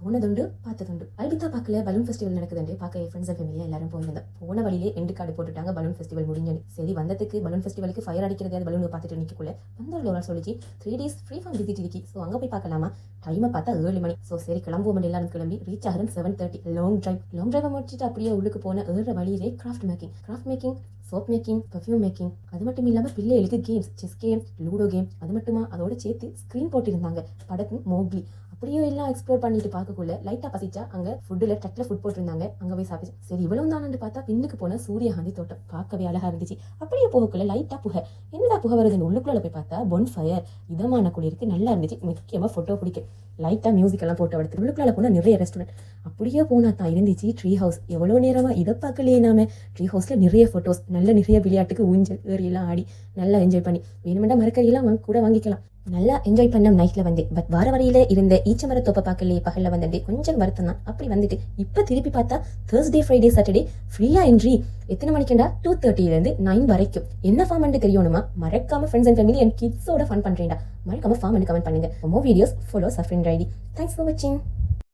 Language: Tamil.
போனதுண்டு பார்த்ததுண்டு. அல்பிதா பார்க்கல பலூன் ஃபெஸ்டிவல் நடக்குதுண்டு பார்க்க ஃப்ரெண்ட்ஸ் அண்ட் ஃபேமிலியா எல்லாரும் போயிருந்தோம். போன வழியிலே எண்டு கார்டு போட்டுட்டாங்க பலூன் ஃபெஸ்டிவல் முடிஞ்சு. சரி வந்ததுக்கு பலூன் ஃபெஸ்டிவலுக்கு ஃபயர் அடிக்கிறது பலூன் பார்த்துட்டு நிற்கக்குள்ள வந்தவர்கள் சொல்லிச்சு 3 days ஃப்ரீ ஃபார்ம் விசிட் இருக்கு. ஸோ அங்கே போய் பார்க்கலாமா? டைமை பார்த்தா 7 மணி. ஸோ சரி கிளம்புவோம் எல்லாரும் கிளம்பி ரீச் ஆகிறோம் 7:30. லாங் டிரைவை முடிச்சுட்டு அப்படியே உள்ளுக்கு போன 7 வழியிலே craft making soap making, perfume making, அது மட்டும் இல்லாமல் பிள்ளைகளுக்கு games, chess game, ludo game, அது மட்டுமா அதோட சேர்த்து ஸ்க்ரீன் போட்டிருந்தாங்க படத்து மோக்லி. அப்படியே எல்லாம் எக்ஸ்ப்ளோர் பண்ணிட்டு பார்க்கக்குள்ள லைட்டாக பசிச்சா அங்கே ஃபுட்டில் ட்ரக்கில் ஃபுட் போட்டிருந்தாங்க. அங்கே போய் சாப்பிச்சு சரி இவ்வளவு தானு பார்த்தா பின்னுக்கு போன சூரியகாந்தி தோட்டம் பார்க்கவே அழகா இருந்துச்சு. அப்படியே போகக்குள்ள லைட்டாக புகை, என்னடா புகை வருதுன்னு உள்ளுக்குள்ள போய் பார்த்தா பொன் ஃபயர் இதமான குளிருக்கு நல்லா இருந்துச்சு. முக்கியமாக ஃபோட்டோ பிடிக்க லைட்டாக மியூசிக் எல்லாம் போட்டோ எடுத்து உள்ளுக்குள்ள போனால் நிறைய ரெஸ்டாரண்ட் அப்படியே போனா தான் இருந்துச்சு ட்ரீ ஹவுஸ். எவ்வளோ நேரமாக இதை பார்க்கலையே நாம. ட்ரீ ஹவுஸில் நிறைய ஃபோட்டோஸ், நல்ல நிறைய விளையாட்டுக்கு ஊஞ்சல் ஏறியெல்லாம் ஆடி நல்லா என்ஜாய் பண்ணி வேணுமெண்டா மரக்கறியெல்லாம் கூட வாங்கிக்கலாம். நல்லா என்ஜாய் பண்ண நைட்ல வந்து பட் வார வரையில இருந்த ஈச்சமர தோப்பை பார்க்கலையே பகல்ல வந்துட்டு கொஞ்சம் வருத்தம் தான். அப்படி வந்துட்டு இப்ப திருப்பி பார்த்தா Thursday, Friday, Saturday ஃப்ரீயா என்ட்ரி. எத்தனை மணிக்குண்டா? 2:30 to 9 வரைக்கும். என்ன ஃபார்ம் தெரியணுமா? மறக்காம ஃப்ரெண்ட்ஸ் அண்ட் ஃபேமிலி அண்ட் கிட்ஸோட ஃபன் பண்றேன்டா. மறக்காம ஃபார்ம் கமெண்ட் பண்ணுங்க. மோர் வீடியோஸ் ஃபாலோ சஃப்ரின் ரைடி. தேங்க்ஸ் ஃபார் வாட்சிங்.